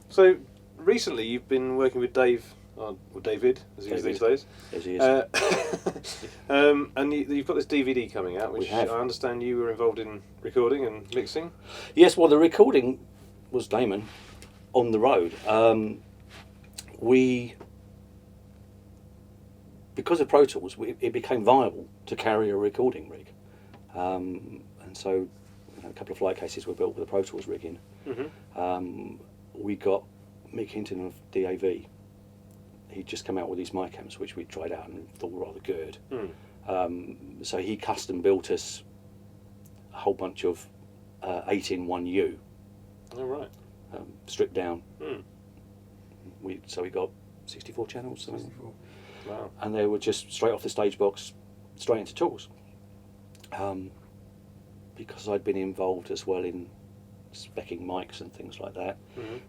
So recently you've been working with Dave, or David, as he is these days. As he is. And you've got this DVD coming out, which I understand you were involved in recording and mixing. Yes, well, the recording was Damon on the road. Because of Pro Tools, it became viable to carry a recording rig. And so a couple of flight cases were built with a Pro Tools rig in. Mm-hmm. We got Mick Hinton of DAV. He'd just come out with these mic amps, which we tried out and thought were rather good. So he custom built us a whole bunch of 8-in-1U. Oh, right. Stripped down. So we got 64 channels. 64. Wow. And they were just straight off the stage box, straight into tools. Because I'd been involved as well in speccing mics and things like that,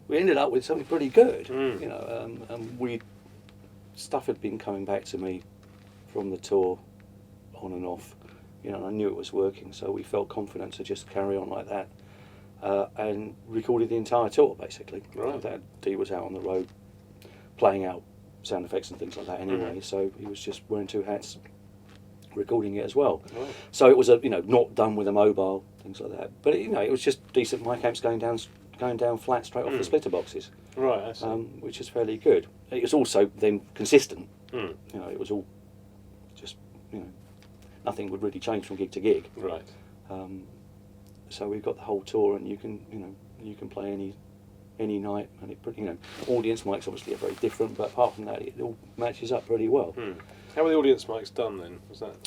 we ended up with something pretty good. You know, and stuff had been coming back to me from the tour, on and off. You know, and I knew it was working, so we felt confident to just carry on like that, and recorded the entire tour basically. Right. That D was out on the road, playing out sound effects and things like that anyway. So he was just wearing two hats, recording it as well. Right. So it was not done with a mobile, things like that. But it was just decent mic amps going down flat straight off the splitter boxes. Right, I see. Which is fairly good. It was also then consistent. Mm. You know, it was all just nothing would really change from gig to gig. Right. So we've got the whole tour, and you can play any night, and audience mics obviously are very different, but apart from that, it all matches up pretty well. How were the audience mics done then?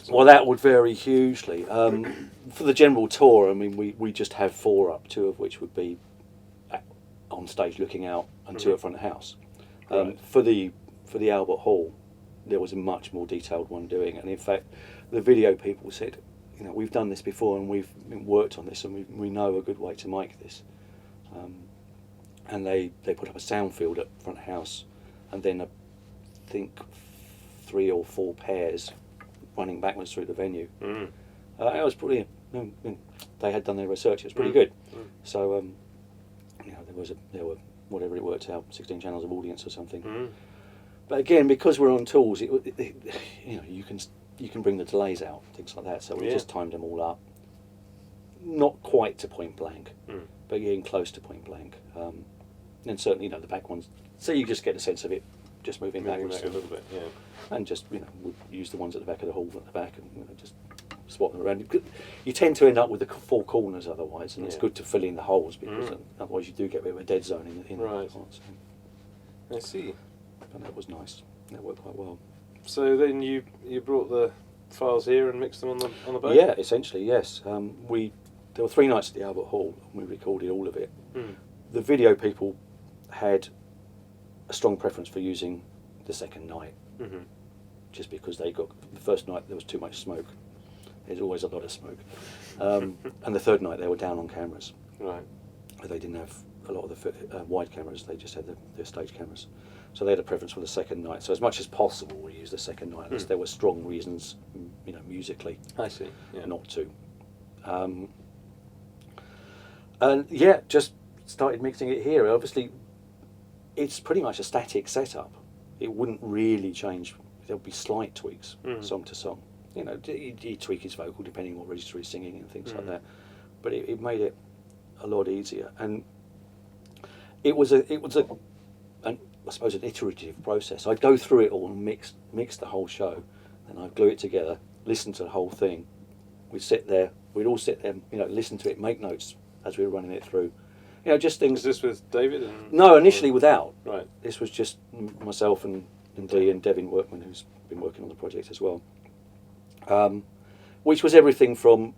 Well, that would vary hugely. For the general tour, I mean, we just have 4 up, 2 of which would be on stage looking out, and 2 at front of house. Right. For the Albert Hall, there was a much more detailed one doing, and in fact, the video people said, we've done this before, and we've worked on this, and we know a good way to mic this. And they put up a sound field at front of house, and then I think 3 or 4 pairs running backwards through the venue. It was pretty. They had done their research. It was pretty good. So there were whatever it worked out, 16 channels of audience or something. But again, because we're on tools, you can bring the delays out, things like that. So we just timed them all up. Not quite to point blank, but getting close to point blank. And certainly, the back ones. So you just get a sense of it, just moving backwards back a little bit, yeah. And just we'll use the ones at the back of the hall at the back, and just swap them around. You tend to end up with the 4 corners otherwise, and it's good to fill in the holes, because otherwise you do get a bit of a dead zone in right. the parts. I see. And that was nice. That worked quite well. So then you brought the files here and mixed them on the boat? Yeah, essentially, yes. There were 3 nights at the Albert Hall, and we recorded all of it. The video people had a strong preference for using the second night, just because the first night there was too much smoke. There's always a lot of smoke. And the third night they were down on cameras. Right. They didn't have a lot of the wide cameras, they just had their stage cameras. So they had a preference for the second night. So as much as possible we used the second night, unless there were strong reasons, musically, I see. Yeah. not to. And just started mixing it here. Obviously, it's pretty much a static setup. It wouldn't really change. There'll be slight tweaks, song to song. He tweak his vocal depending on what register he's singing and things like that. But it made it a lot easier, and it was I suppose an iterative process. I'd go through it all and mix the whole show, then I'd glue it together, listen to the whole thing. We'd all sit there, listen to it, make notes as we were running it through. Just things. Was this with David? No, initially without. Right. This was just myself and Dee and Devin Workman, who's been working on the project as well. Which was everything from,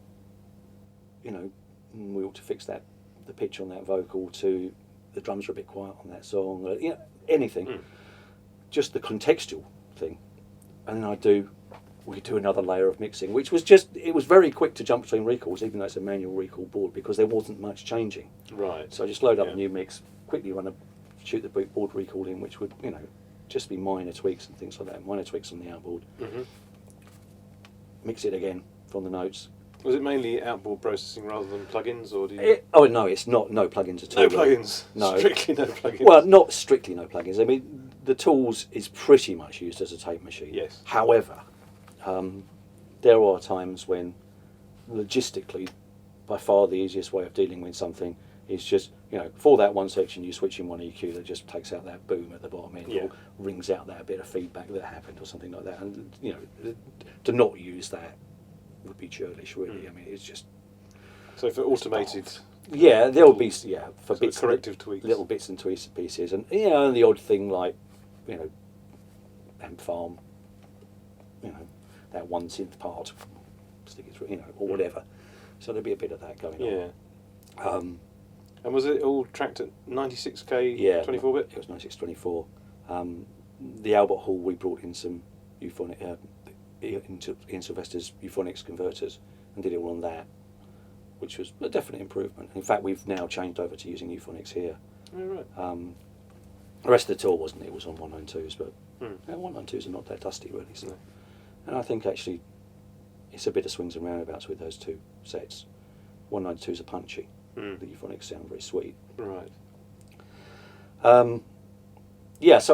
we ought to fix the pitch on that vocal, to the drums are a bit quiet on that song, anything. Just the contextual thing. And then we do another layer of mixing, which was it was very quick to jump between recalls, even though it's a manual recall board, because there wasn't much changing. Right. So I just load up a new mix, quickly shoot the board recall in, which would, just be minor tweaks and things like that, minor tweaks on the outboard. Mix it again from the notes, Was it mainly outboard processing rather than plugins, or do you? Oh no, it's not. No plugins at all. No plugins. No, Strictly no plugins. Well, not strictly no plugins. I mean, the tools is pretty much used as a tape machine. Yes. However, there are times when, logistically, by far the easiest way of dealing with something is just, for that one section you switch in one EQ that just takes out that boom at the bottom end, or rings out that bit of feedback that happened or something like that. And to not use that would be churlish, really. I mean, it's just. So for automated. Yeah, there'll be for bits, corrective tweaks, little bits and tweaks and pieces, and and the odd thing like amp farm, that one synth part, stick it through, or whatever. So there'll be a bit of that going on. Yeah. And was it all tracked at 96k? Yeah, 24-bit. It was 9624. The Albert Hall, we brought in some euphonic Ian Sylvester's euphonics converters and did it all on that, which was a definite improvement. In fact, we've now changed over to using euphonics here. Oh, right. The rest of the tour wasn't. It was on 192s, but 192s are not that dusty, really. So. No. And I think actually it's a bit of swings and roundabouts with those two sets. 192s are punchy. The euphonics sound very sweet. Right. So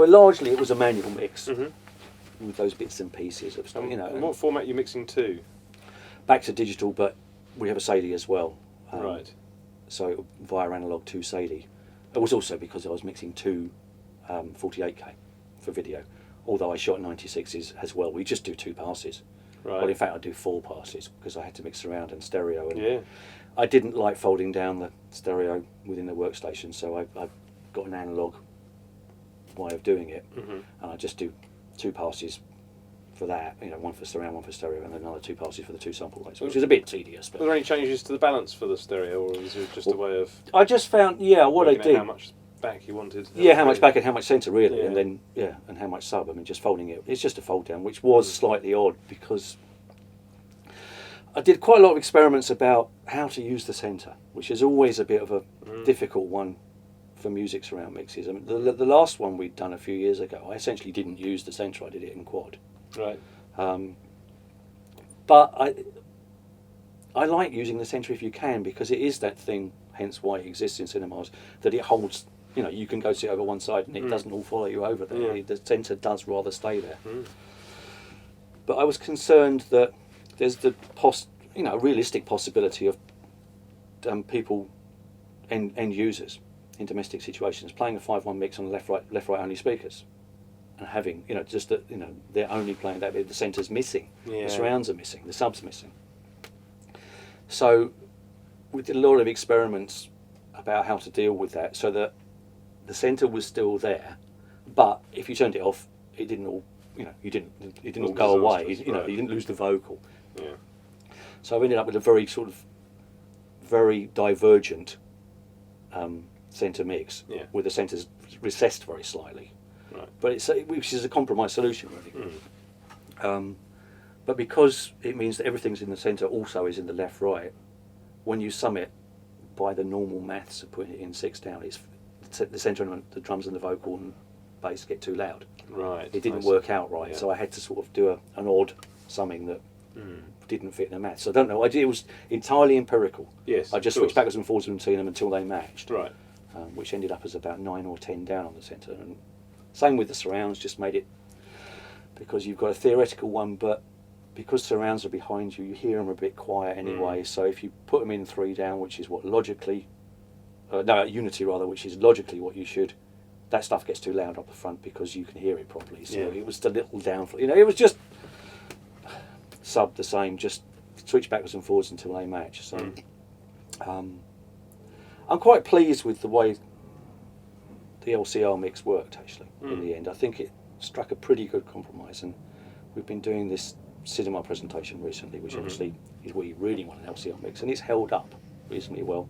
largely it was a manual mix with those bits and pieces of stuff. And what format are you mixing to? Back to digital, but we have a SADI as well. Right. So via analog to SADI. It was also because I was mixing two 48k for video. Although I shot 96s as well. We just do 2 passes. Right. Well, in fact, I do 4 passes because I had to mix around and stereo. And I didn't like folding down the stereo within the workstation, so I got an analog way of doing it, and I just do 2 passes for that. One for surround, one for stereo, and then another 2 passes for the 2 sample rates, which is a bit tedious. But were there any changes to the balance for the stereo, or was it just a way of? I just found, what I did. How much back you wanted? How much back and how much centre really, and then and how much sub. I mean, just folding it. It's just a fold down, which was slightly odd because I did quite a lot of experiments about how to use the centre, which is always a bit of a difficult one for music surround mixes. I mean, the last one we'd done a few years ago, I essentially didn't use the centre. I did it in quad. Right. But I like using the centre if you can, because it is that thing. Hence why it exists in cinemas, that it holds. You can go sit over one side and it doesn't all follow you over there. Yeah. The centre does rather stay there. But I was concerned that there's the realistic possibility of people, end users in domestic situations, playing a 5-1 mix on left right only speakers, and having just that they're only playing that bit. The centre's missing, the surrounds are missing, the sub's missing. So we did a lot of experiments about how to deal with that, so that the centre was still there, but if you turned it off, it didn't all, it didn't all go away. You didn't lose the vocal. Yeah. So I ended up with a very divergent centre mix, with the centres recessed very slightly. Right. But which is a compromise solution, really. But because it means that everything's in the centre, also is in the left right. When you sum it by the normal maths of putting it in 6 down, it's the centre and the drums and the vocal and bass get too loud. Right. It didn't work out right, so I had to sort of do an odd summing that didn't fit in the maths. So I don't know. It was entirely empirical. Yes. I just switched backwards and forwards between them until they matched. Right. Which ended up as about 9 or 10 down on the centre. And same with the surrounds, just made it, because you've got a theoretical one, but because surrounds are behind you, you hear them a bit quiet anyway. So if you put them in 3 down, which is what unity rather, which is logically what you should, that stuff gets too loud up the front because you can hear it properly. So it was a little down. It was just sub the same, just switch backwards and forwards until they match. So I'm quite pleased with the way the LCR mix worked, actually, in the end. I think it struck a pretty good compromise, and we've been doing this cinema presentation recently, which obviously is where you really want an LCR mix, and it's held up reasonably well.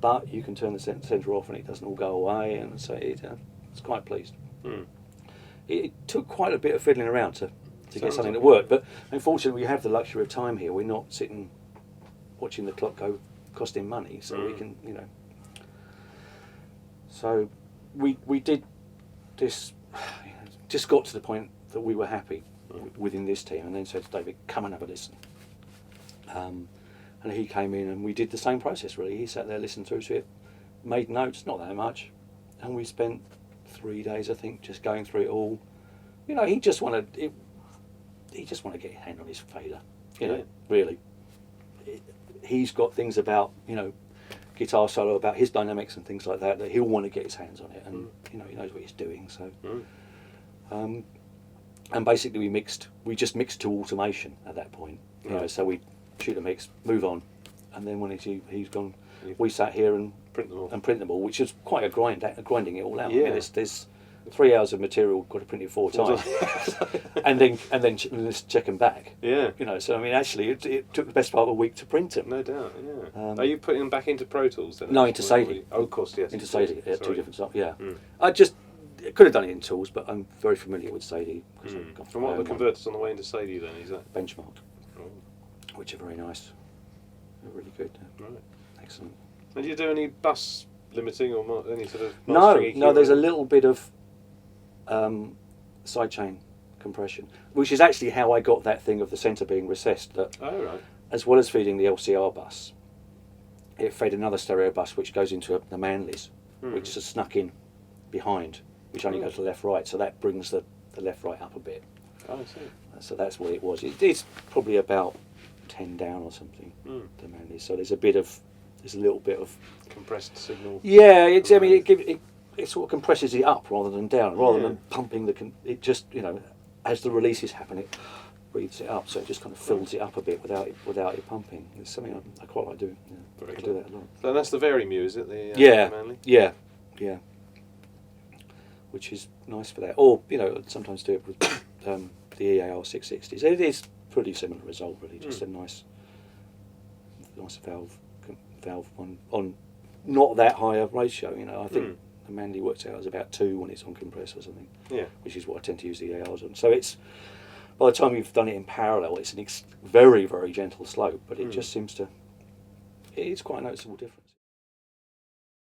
But you can turn the centre off and it doesn't all go away, and so it's quite pleased. It took quite a bit of fiddling around to get something that worked, but unfortunately we have the luxury of time here. We're not sitting watching the clock go costing money, so we can, So we did this, just got to the point that we were happy within this team, and then said to David, come and have a listen. And he came in and we did the same process really. He sat there, listened through to it, made notes, not that much, and we spent 3 days, I think, just going through it all. You know, he just wanted to get his hand on his fader. You know, really. He's got things about, you know, guitar solo, about his dynamics and things like that he'll want to get his hands on it, and you know, he knows what he's doing. So, and basically we just mixed to automation at that point. You know, so we shoot a mix, move on, and then when he's gone, we sat here and print them all, which is quite a grinding it all out. Yeah. I mean, there's 3 hours of material, got to print it 4 times, and then just check them back. Yeah. You know, so I mean, actually, it took the best part of a week to print them. No doubt. Yeah. Are you putting them back into Pro Tools then? No, into Sadie. Oh, of course, yes. Into Sadie. Yeah, 2 different stuff. Yeah. I could have done it in Tools, but I'm very familiar with Sadie. From what are the converters on the way into Sadie then? Is that Benchmark? Which are very nice. They're really good. Right. Excellent. And do you do any bus limiting or any sort of No, there's a little bit of sidechain compression, which is actually how I got that thing of the centre being recessed. That as well as feeding the LCR bus, it fed another stereo bus which goes into the Manleys, which is snuck in behind, which only goes to left-right, so that brings the left-right up a bit. Oh, I see. So that's what it was. It's probably about 10 down or something, the Manleys. So there's a little bit of compressed signal. Yeah, it sort of compresses it up rather than down, rather than pumping it just, you know, as the releases happen, it breathes it up, so it just kind of fills it up a bit without it pumping. It's something I quite like doing. Yeah. I do that a lot. So that's the Vari-Mu, is it? The Manley? Yeah. Which is nice for that. Or, you know, sometimes do it with the EAR 660s. It is pretty similar result, really. Just a nice valve on not that high a ratio. You know, I think the Manley works out as about 2 when it's on compressor or something. Yeah. Which is what I tend to use the EARs on. So it's, by the time you've done it in parallel, it's an very, very gentle slope, but it just seems to. It's quite a noticeable difference.